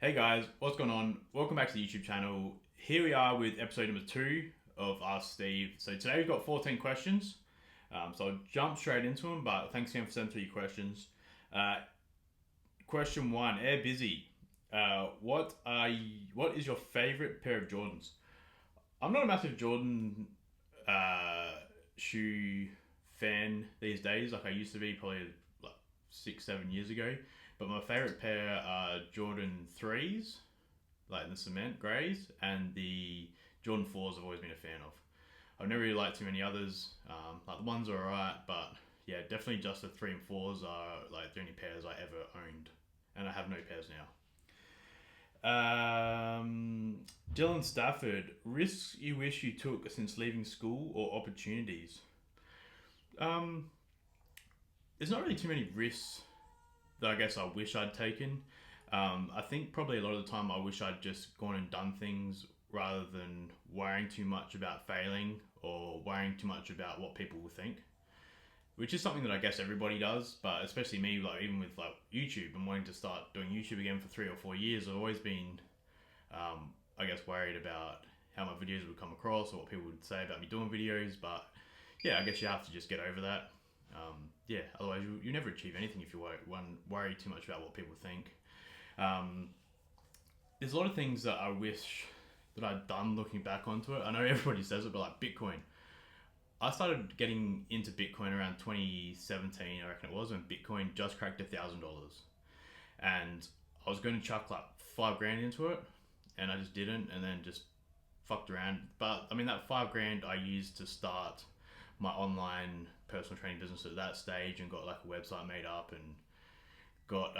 Hey guys, what's going on? Welcome back to the YouTube channel. Here we are with episode number 2 of Ask Steve. So today we've got 14 questions. So I'll jump straight into them, but thanks again for sending through your questions. Uh, Question 1, Air Busy. What is your favorite pair of Jordans? I'm not a massive Jordan uh, shoe fan these days, like I used to be probably like 6, 7 years ago. But my favorite pair are Jordan 3s, like the cement greys, and the Jordan 4s I've always been a fan of. I've never really liked too many others. Like the ones are alright, but yeah, definitely just the 3 and 4s are like the only pairs I ever owned. And I have no pairs now. Dylan Stafford, risks you wish you took since leaving school or opportunities? Um, there's not really too many risks that I guess I wish I'd taken. I think probably a lot of the time I wish I'd just gone and done things rather than worrying too much about failing or worrying too much about what people will think, which is something that I guess everybody does, but especially me, like even with like YouTube and wanting to start doing YouTube again for 3 or 4 years, I've always been, I guess, worried about how my videos would come across or what people would say about me doing videos. But yeah, I guess you have to just get over that. Yeah, otherwise you never achieve anything if you worry too much about what people think. Um, there's a lot of things that I wish that I'd done looking back onto it. I know everybody says it, but like Bitcoin. I started getting into Bitcoin around 2017, I reckon it was, when Bitcoin just cracked $1,000. And I was going to chuck like 5 grand into it, and I just didn't, and then just fucked around. But I mean, that 5 grand I used to start my online personal training business at that stage, and got like a website made up, and got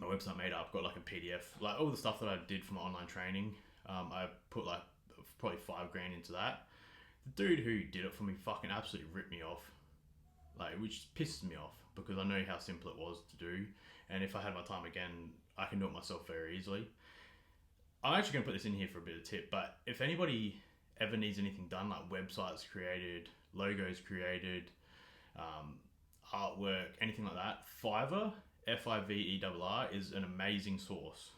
my website made up, got like a PDF, like all the stuff that I did for my online training. I put like probably 5 grand into that. The dude who did it for me fucking absolutely ripped me off, like, which pisses me off because I know how simple it was to do, and if I had my time again, I can do it myself very easily. I'm actually going to put this in here for a bit of tip, but if anybody ever needs anything done, like websites created, logos created, um, artwork, anything like that, Fiverr, Fiverr, is an amazing source.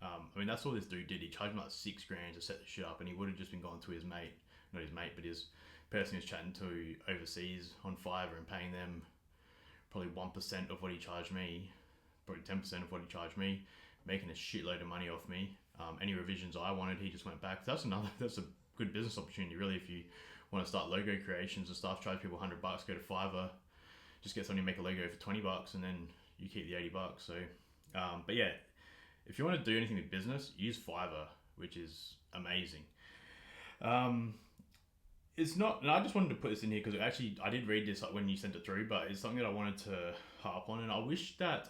I mean, that's all this dude did. He charged me like 6 grand to set the shit up, and he would have just been going to his mate, not his mate, but his person he was chatting to overseas on Fiverr and paying them probably 1% of what he charged me, probably 10% of what he charged me, making a shitload of money off me. Any revisions I wanted, he just went back. That's a good business opportunity, really. If you want to start logo creations and stuff, charge people $100, go to Fiverr, just get somebody to make a logo for $20, and then you keep the $80. So, but yeah, if you want to do anything with business, use Fiverr, which is amazing. It's not, and I just wanted to put this in here because actually I did read this like when you sent it through, but it's something that I wanted to harp on, and I wish that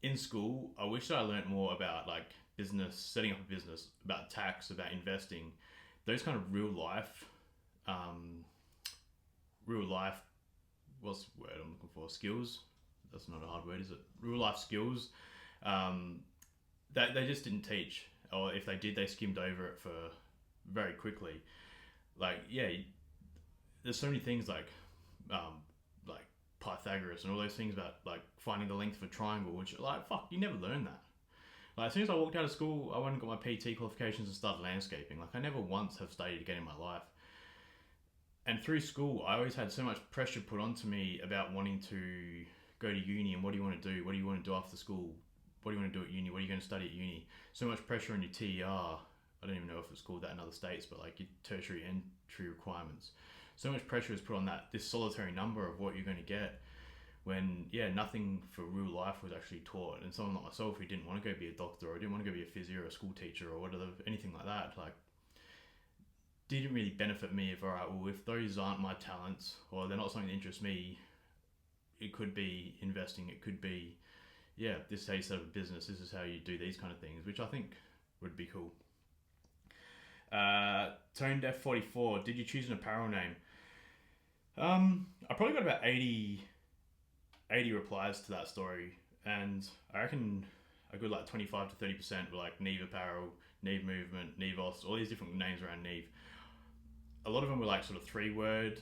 in school, I wish that I learned more about like business, setting up a business, about tax, about investing, those kind of um, real life, what's the word I'm looking for? Skills. That's not a hard word, is it? Real life skills um, that they just didn't teach, or if they did, they skimmed over it for very quickly. Like, yeah, there's so many things like Pythagoras and all those things about like finding the length of a triangle, which like fuck, you never learn that. Like as soon as I walked out of school, I went and got my PT qualifications and started landscaping. Like I never once have studied again in my life. And through school, I always had so much pressure put onto me about wanting to go to uni and what do you want to do? What do you want to do after school? What do you want to do at uni? What are you going to study at uni? So much pressure on your TER. I don't even know if it's called that in other states, but like your tertiary entry requirements. So much pressure is put on that, this solitary number of what you're going to get, when yeah, nothing for real life was actually taught. And someone like myself who didn't want to go be a doctor or didn't want to go be a physio or a school teacher or whatever, anything like that, like didn't really benefit me. If alright, well, if those aren't my talents or they're not something that interests me, it could be investing, it could be yeah, this is how you set up a business, this is how you do these kind of things, which I think would be cool. Tone Def 44, did you choose an apparel name? I probably got about 80 replies to that story, and I reckon a good like 25 to 30% were like Neve Apparel, Neve Movement, Nevos, all these different names around Neve. A lot of them were like sort of 3 word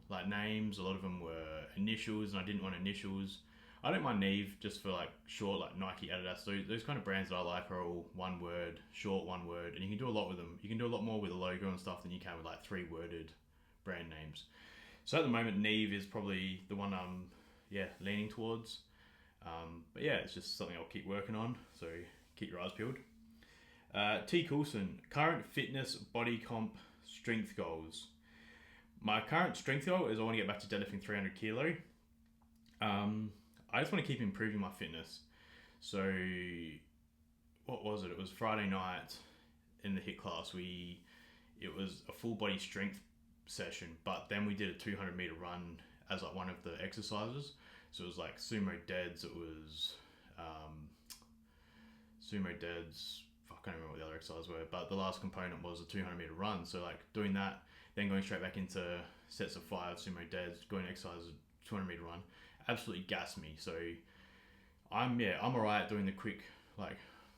like names, a lot of them were initials, and I didn't want initials. I don't mind Neve just for like short, like Nike, Adidas. Those kind of brands that I like are all one word, short one word, and you can do a lot with them. You can do a lot more with a logo and stuff than you can with like three worded brand names. So at the moment, Neve is probably the one I'm leaning towards. But yeah, it's just something I'll keep working on. So keep your eyes peeled. T. Coulson, current fitness, body comp, strength goals. My current strength goal is I want to get back to deadlifting 300 kilo. I just want to keep improving my fitness. So, what was it? It was Friday night in the HIIT class. It was a full body strength session, but then we did a 200-meter run as like one of the exercises. So it was like sumo deads. It was sumo deads. I can't remember what the other exercises were, but the last component was a 200-meter run. So like doing that, then going straight back into sets of 5 sumo deads, going to exercise a 200-meter run, absolutely gassed me. So I'm alright doing the quick like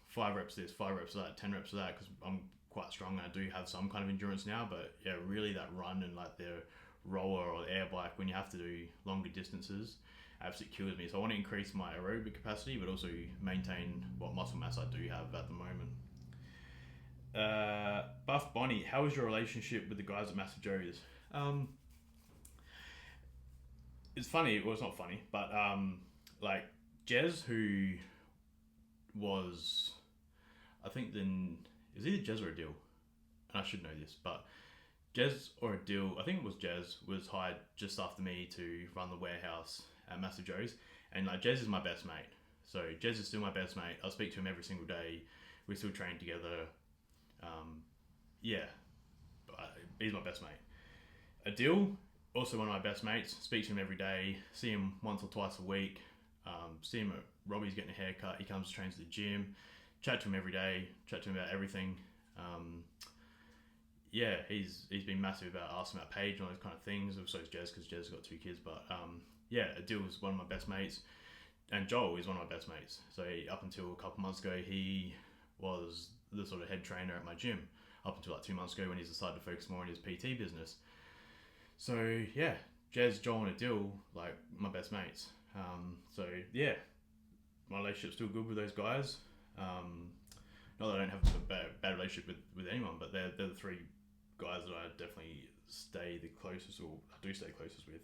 5 reps this, 5 reps of that, 10 reps of that, because I'm quite strong and I do have some kind of endurance now. But yeah, really that run and like the roller or the air bike when you have to do longer distances absolutely kills me. So I want to increase my aerobic capacity, but also maintain what muscle mass I do have at the moment. Buff Bonnie, how is your relationship with the guys at Massive Joe's? It's funny. Well, it's not funny, but like Jez, who was, I think then it was either Jez or Adil, and I should know this, but Jez or Adil, I think it was Jez, was hired just after me to run the warehouse at Massive Joe's, and like Jez is my best mate. So Jez is still my best mate. I speak to him every single day. We still train together. He's my best mate. Adil, also one of my best mates. Speak to him every day. See him once or twice a week. See him at Robbie's getting a haircut. He comes, trains at the gym. Chat to him every day. Chat to him about everything. He's been massive about asking about Paige and all those kind of things. Also, it's Jez because Jez has got 2 kids. But Adil is one of my best mates, and Joel is one of my best mates. So up until a couple months ago, he was the sort of head trainer at my gym. Up until like 2 months ago when he's decided to focus more on his PT business. So yeah, Jez, Joel, and Adil, like my best mates. My relationship's still good with those guys. Not that I don't have a bad relationship with anyone, but they're the 3 guys that I definitely stay the closest, or I do stay closest with.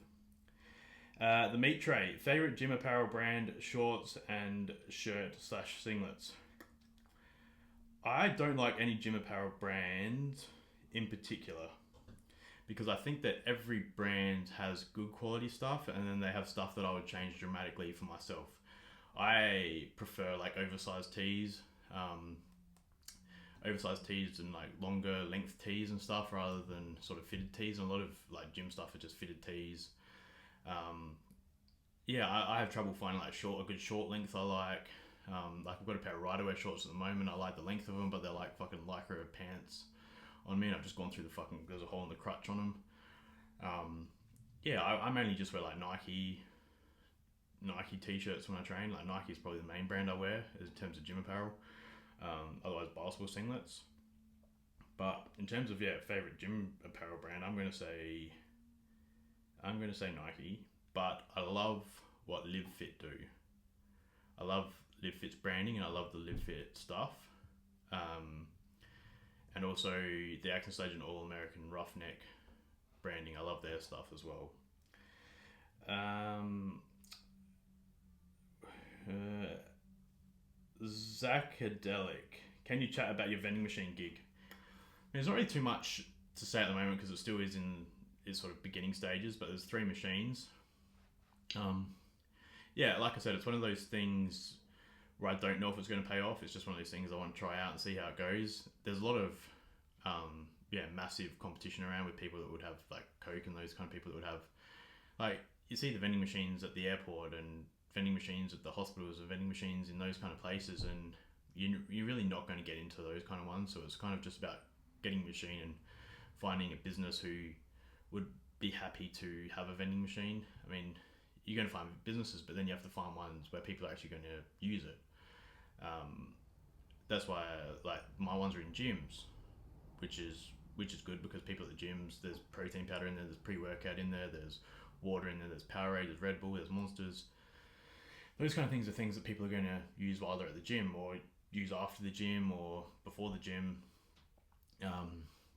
The Meat Tray, favorite gym apparel brand, shorts and shirt/singlets. I don't like any gym apparel brand in particular, because I think that every brand has good quality stuff, and then they have stuff that I would change dramatically for myself. I prefer like oversized tees and like longer length tees and stuff, rather than sort of fitted tees. And a lot of like gym stuff are just fitted tees. I have trouble finding like a good short length I like. Like I've got a pair of Riderwear shorts at the moment. I like the length of them, but they're like fucking lycra pants on me, and I've just gone through there's a hole in the crutch on them. I mainly just wear like Nike t-shirts when I train. Like Nike is probably the main brand I wear in terms of gym apparel. Otherwise basketball singlets. But in terms of favorite gym apparel brand, I'm gonna say Nike. But I love what Live Fit do. I love Live Fit's branding, and I love the Live Fit stuff. And also the Action Stage All American Roughneck branding. I love their stuff as well. Zacadelic, can you chat about your vending machine gig? I mean, there's not really too much to say at the moment because it still is in its sort of beginning stages, but there's 3 machines. Like I said, it's one of those things where I don't know if it's going to pay off. It's just one of those things I want to try out and see how it goes. There's a lot of massive competition around with people that would have like Coke, and those kind of people that would have, like, you see the vending machines at the airport and vending machines at the hospitals and vending machines in those kind of places, and you're really not going to get into those kind of ones. So it's kind of just about getting a machine and finding a business who would be happy to have a vending machine. I mean, you're going to find businesses, but then you have to find ones where people are actually going to use it. That's why like my ones are in gyms, which is good because people at the gyms, there's protein powder in there, there's pre-workout in there, there's water in there, there's Powerade, there's Red Bull, there's Monsters. those kind of things are things that people are going to use while they're at the gym, or use after the gym, or before the gym.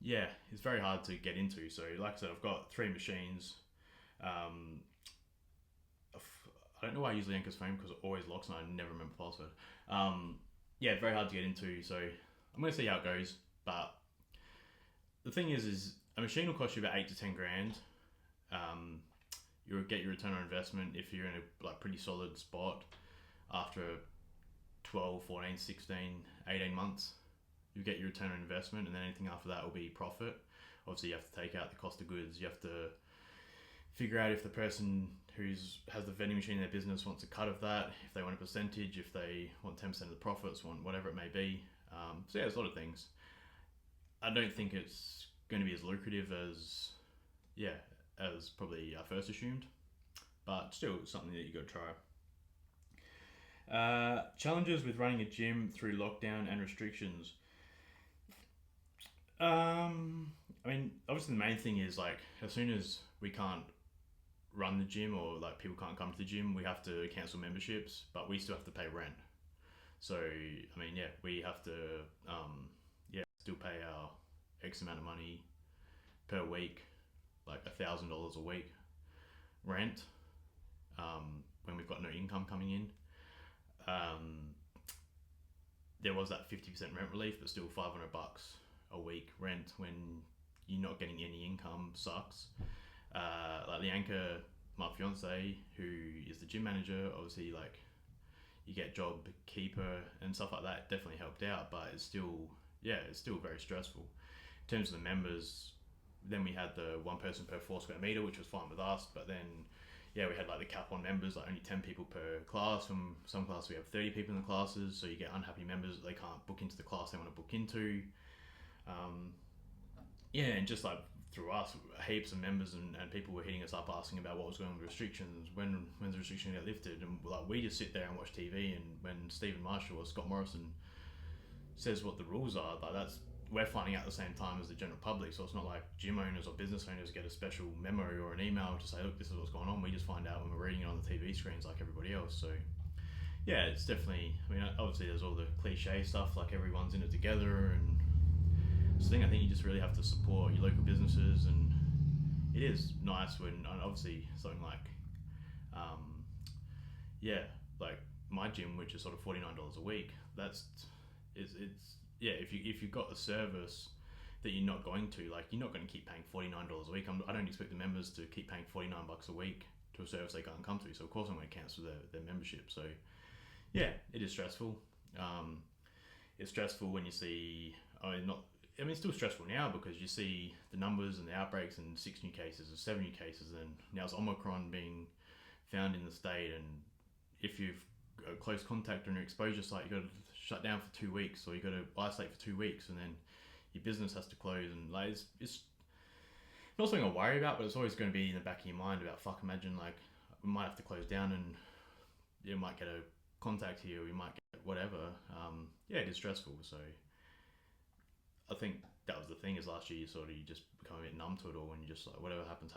Yeah, it's very hard to get into. So, like I said, I've got 3 machines. Um, I don't know why I use the Anchor's phone because it always locks and I never remember the password. Um, yeah, very hard to get into. So I'm going to see how it goes. But the thing is a machine will cost you about 8 to 10 grand. Um, you'll get your return on investment if you're in a pretty solid spot after 12, 14, 16, 18 months. You get your return on investment, and then anything after that will be profit. Obviously, you have to take out the cost of goods. You have to figure out if the person has the vending machine in their business wants a cut of that, if they want a percentage, if they want 10% of the profits, want whatever it may be. So yeah, there's a lot of things. I don't think it's going to be as lucrative as probably I first assumed, but still something that you got to try. Challenges with running a gym through lockdown and restrictions. I mean, obviously the main thing is as soon as we can't run the gym, or people can't come to the gym, we have to cancel memberships, but we still have to pay rent. So I mean, yeah, we have to still pay our X amount of money per week, like $1,000 a week rent, when we've got no income coming in. There was that 50% rent relief, but still $500 a week rent when you're not getting any income sucks. Like the Anchor, my fiance, who is the gym manager, obviously you get job keeper and stuff like that, definitely helped out, but it's still very stressful. In terms of the members, then we had the 1 person per 4 square meter, which was fine with us, but then we had the cap on members, only 10 people per class. From some classes we have 30 people in the classes, so you get unhappy members that they can't book into the class they want to book into. And just through us, heaps of members and people were hitting us up asking about what was going on with restrictions, when the restrictions get lifted, and we just sit there and watch TV, and when Stephen Marshall or Scott Morrison says what the rules are, we're finding out at the same time as the general public. So it's not like gym owners or business owners get a special memo or an email to say, look, this is what's going on. We just find out when we're reading it on the TV screens like everybody else. So yeah, it's definitely, I mean, obviously there's all the cliche stuff, like everyone's in it together, and it's the thing. I think you just really have to support your local businesses, and it is nice when, obviously, something like my gym, which is sort of $49 a week, if you've got a service that you're not going to, you're not going to keep paying $49 a week. I don't expect the members to keep paying $49 a week to a service they can't come to, so of course I'm going to cancel their membership. So yeah, it is stressful. It's stressful when you see, it's still stressful now because you see the numbers and the outbreaks, and 6 new cases or 7 new cases, and now it's Omicron being found in the state. And if you've got a close contact on your exposure site, you've got to shut down for 2 weeks, or you've got to isolate for 2 weeks, and then your business has to close. And it's not something I worry about, but it's always going to be in the back of your mind about, imagine we might have to close down, and you might get a contact here, or you might get whatever. It is stressful. So I think that was the thing, is last year you just become a bit numb to it all, and you just whatever happens.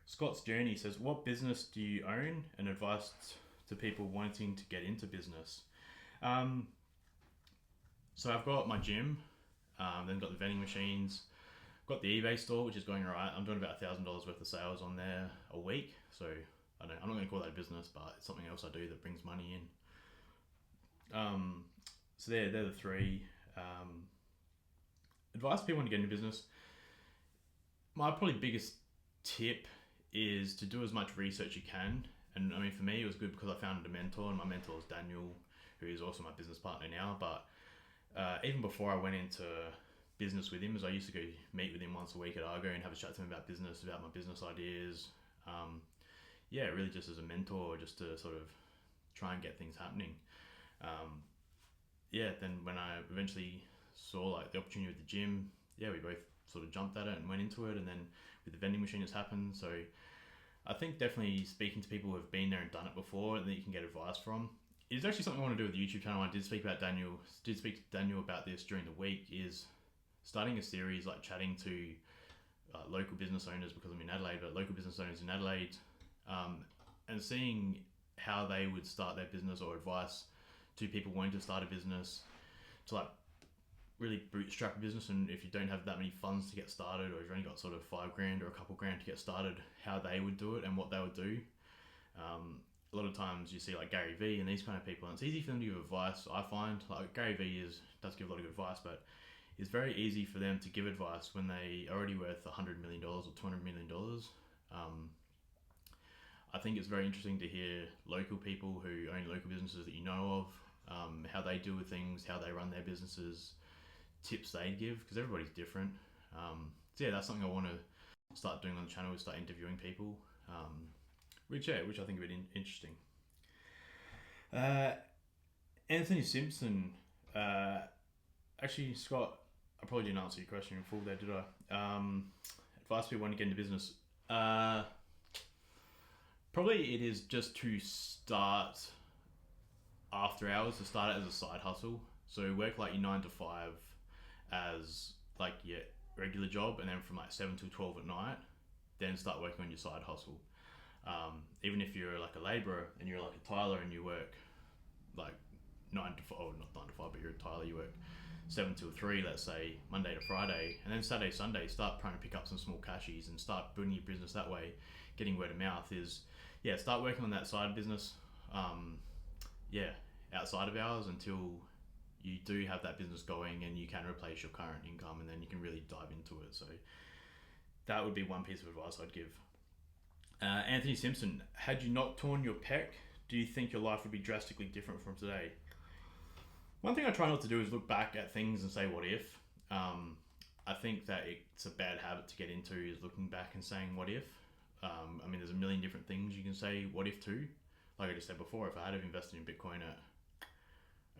Scott's Journey says, what business do you own, and advice to people wanting to get into business? So I've got my gym, then got the vending machines, got the eBay store, which is going alright. I'm doing about $1,000 worth of sales on there a week, so I'm not going to call that a business, but it's something else I do that brings money in. So they're the 3. Advice people want to get into business. My probably biggest tip is to do as much research you can. And I mean, for me, it was good because I found a mentor, and my mentor is Daniel, who is also my business partner now. But even before I went into business with him, as I used to go meet with him once a week at Argo and have a chat to him about business, about my business ideas. Really just as a mentor, just to sort of try and get things happening. Then when I eventually saw the opportunity with the gym, we both sort of jumped at it and went into it. And then with the vending machine, it's happened. So I think definitely speaking to people who have been there and done it before, and that you can get advice from. It's actually something I want to do with the YouTube channel. I did speak to Daniel about this during the week, is starting a series, chatting to local business owners, because I'm in Adelaide, but local business owners in Adelaide, and seeing how they would start their business, or advice to people wanting to start a business to like really bootstrap a business. And if you don't have that many funds to get started, or you've only got sort of $5,000 or a couple grand to get started, how they would do it and what they would do. A lot of times you see like Gary Vee and these kind of people, and it's easy for them to give advice. I find like Gary Vee does give a lot of good advice, but it's very easy for them to give advice when they are already worth $100 million or $200 million. I think it's very interesting to hear local people who own local businesses that you know of, how they deal with things, how they run their businesses, tips they give, because everybody's different. So yeah, that's something I want to start doing on the channel, is start interviewing people, which I think would be interesting. Anthony Simpson, actually, Scott, I probably didn't answer your question in full there, did I? Advice people want to get into business. Probably it is just to start after hours, to start it as a side hustle. So work like your 9 to 5 as like your regular job, and then from like 7 to 12 at night, then start working on your side hustle. Even if you're like a labourer and you're like a tiler and you work like 9 to 5, or not 9 to 5, but you're a tiler, you work 7 till 3, let's say, Monday to Friday, and then Saturday, Sunday, start trying to pick up some small cashies and start building your business that way. Getting word of mouth is, start working on that side business, outside of hours, until you do have that business going and you can replace your current income, and then you can really dive into it. So that would be one piece of advice I'd give. Anthony Simpson, had you not torn your pec, do you think your life would be drastically different from today? One thing I try not to do is look back at things and say, what if? I think that it's a bad habit to get into, is looking back and saying, what if? There's a million different things you can say what if to. Like I just said before, if I had invested in Bitcoin at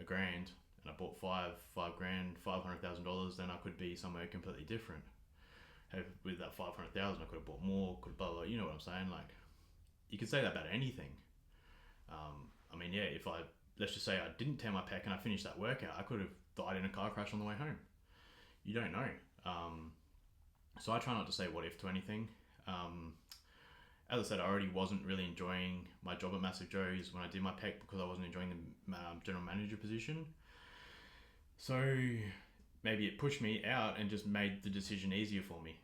$1,000 and I bought $5,000, $500,000, then I could be somewhere completely different. With that 500,000, I could have bought more, could blah, blah, you know what I'm saying? Like, you could say that about anything. If let's just say I didn't tear my pec and I finished that workout, I could have died in a car crash on the way home. You don't know. So I try not to say what if to anything. As I said, I already wasn't really enjoying my job at Massive Joe's when I did my pec, because I wasn't enjoying the general manager position. So maybe it pushed me out and just made the decision easier for me.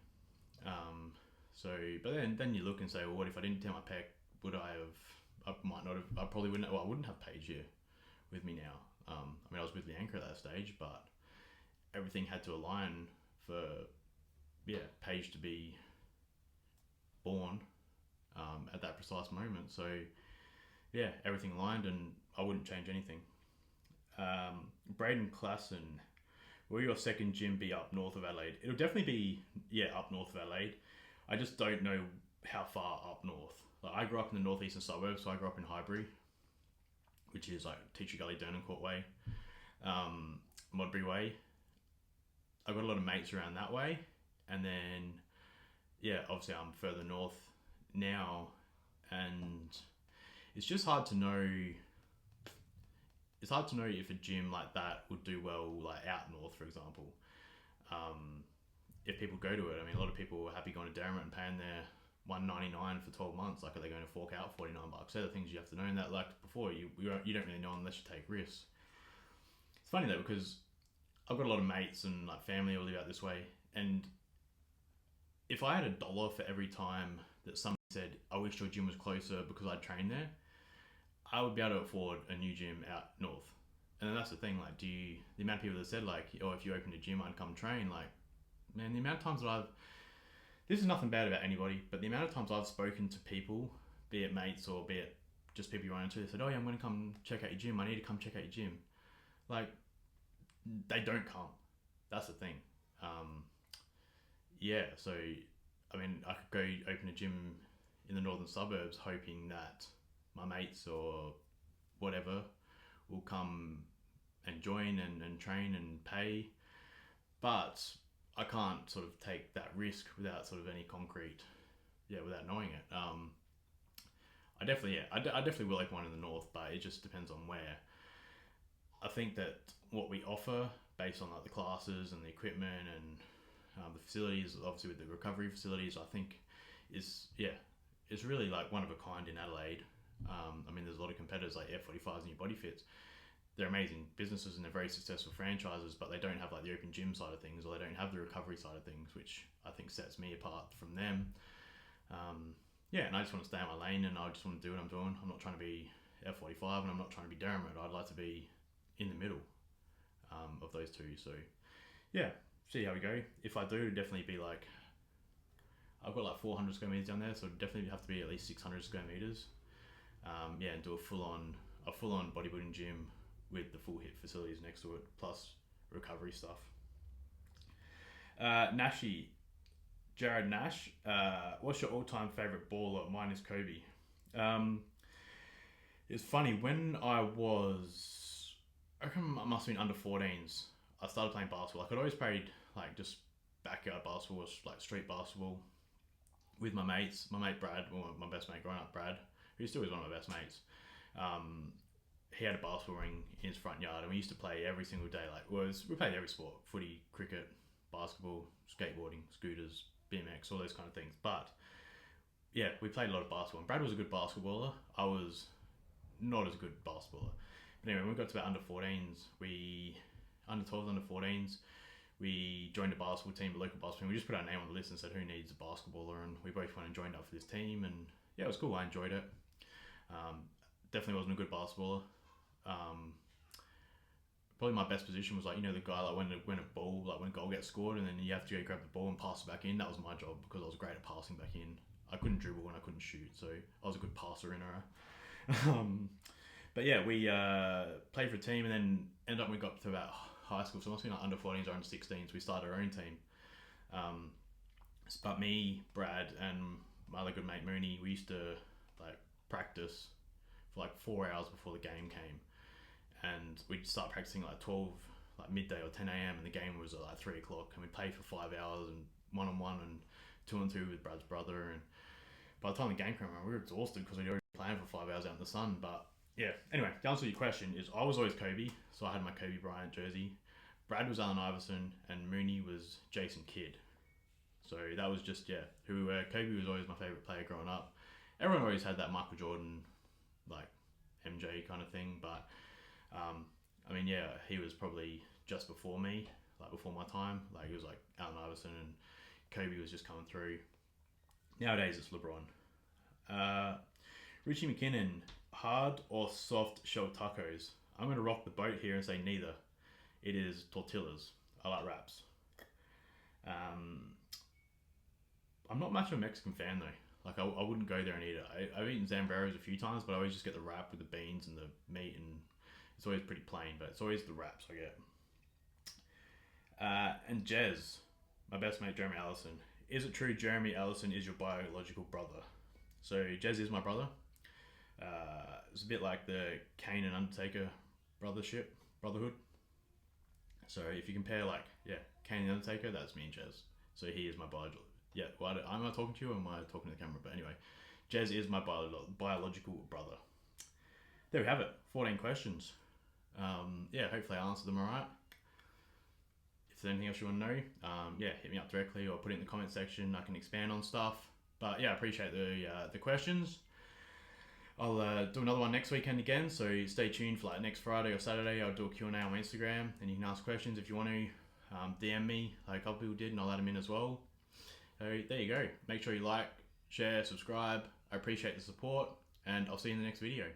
But then you look and say, well, what if I didn't tear my pec? Would I have? I might not have. I probably wouldn't. Well, I wouldn't have Paige here with me now. I was with the anchor at that stage, but everything had to align for Paige to be born at that precise moment. So everything aligned, and I wouldn't change anything. Braden Klassen, will your second gym be up north of Adelaide? It'll definitely be up north of Adelaide. I just don't know how far up north. Like, I grew up in the northeastern suburbs, so I grew up in Highbury, which is like Teacher Gully, Durnham way, Modbury way. I've got a lot of mates around that way, and then obviously I'm further north now, and it's just hard to know. It's hard to know if a gym like that would do well, like out north, for example. If people go to it, a lot of people are happy going to Derrimut and paying their $199 for 12 months. Like, are they going to fork out $49? They're the things you have to know. And that, like before, you don't really know unless you take risks. It's funny though, because I've got a lot of mates and like family who live out this way, and if I had $1 for every time that somebody said, I wish your gym was closer because I'd train there, I would be able to afford a new gym out north. And then that's the thing, like, the amount of people that said, like, oh, if you opened a gym, I'd come train. Like, man, the amount of times that this is nothing bad about anybody, but the amount of times I've spoken to people, be it mates or be it just people you run into, they said, oh yeah, I'm going to come check out your gym. I need to come check out your gym. Like, they don't come. That's the thing. So, I could go open a gym in the northern suburbs hoping that my mates or whatever will come and join and train and pay, but I can't sort of take that risk without sort of any concrete, without knowing it. I definitely will open one in the north, but it just depends on where. I think that what we offer, based on like the classes and the equipment and The facilities, obviously with the recovery facilities, I think it's really like one of a kind in Adelaide. I mean, there's a lot of competitors like F45s and Your Body Fits. They're amazing businesses and they're very successful franchises, but they don't have like the open gym side of things, or they don't have the recovery side of things, which I think sets me apart from them. And I just want to stay in my lane, and I just want to do what I'm doing. I'm not trying to be F45, and I'm not trying to be Dermot. I'd like to be in the middle of those two. So yeah, see how we go. If I do, definitely be like, I've got like 400 square meters down there, so it'd definitely have to be at least 600 square meters. And do a full on bodybuilding gym with the full HIIT facilities next to it, plus recovery stuff. Jared Nash, what's your all-time favorite baller? Mine is Kobe. It's funny, when I reckon I must have been under 14s, I started playing basketball. I'd always played like just backyard basketball, like street basketball with my mates. My mate Brad, well, my best mate growing up, Brad, who still is one of my best mates. He had a basketball ring in his front yard, and we used to play every single day. We played every sport: footy, cricket, basketball, skateboarding, scooters, BMX, all those kind of things. But yeah, we played a lot of basketball. And Brad was a good basketballer. I was not as good basketballer. But anyway, when we got to about under 14s, under 12s, under 14s, we joined a basketball team, a local basketball team. We just put our name on the list and said, who needs a basketballer? And we both went and joined up for this team. And yeah, it was cool. I enjoyed it. Definitely wasn't a good basketballer. Probably my best position was like, the guy like when a ball, like when a goal gets scored and then you have to go grab the ball and pass it back in. That was my job because I was great at passing back in. I couldn't dribble and I couldn't shoot, so I was a good passer in her. But yeah, we played for a team, and then ended up we got to about high school, so it must be like under 14s or under 16s. We started our own team. But me, Brad, and my other good mate Mooney, we used to like practice for like 4 hours before the game came. And we'd start practicing like midday or 10 a.m. and the game was at like 3 o'clock, and we'd play for 5 hours and 1-on-1 and 2-on-2 with Brad's brother. And by the time the game came around, we were exhausted because we'd already playing for 5 hours out in the sun. But yeah, anyway, to answer your question is I was always Kobe, so I had my Kobe Bryant jersey. Brad was Allen Iverson and Mooney was Jason Kidd. So that was just, who we were. Kobe was always my favourite player growing up. Everyone always had that Michael Jordan, like MJ kind of thing, but he was probably just before me, like before my time. Like he was like Allen Iverson, and Kobe was just coming through. Nowadays it's LeBron. Richie McKinnon, hard or soft shell tacos? I'm going to rock the boat here and say neither. It is tortillas. I like wraps. I'm not much of a Mexican fan though. Like I wouldn't go there and eat it. I've eaten Zambreros a few times, but I always just get the wrap with the beans and the meat, and it's always pretty plain, but it's always the wraps I get. And Jez, my best mate Jeremy Allison. Is it true Jeremy Allison is your biological brother? So Jez is my brother. It's a bit like the Kane and Undertaker brotherhood. So if you compare Kane and Undertaker, that's me and Jez. So he is my biological. Yeah, well, am I talking to you or am I talking to the camera? But anyway, Jez is my biological brother. There we have it. 14 questions. Hopefully I answered them alright. If there's anything else you want to know, hit me up directly or put it in the comment section. I can expand on stuff. But yeah, I appreciate the questions. I'll do another one next weekend again, so stay tuned for like next Friday or Saturday. I'll do a Q&A on my Instagram, and you can ask questions if you want to. DM me like a couple people did, and I'll add them in as well. So there you go. Make sure you like, share, subscribe. I appreciate the support, and I'll see you in the next video.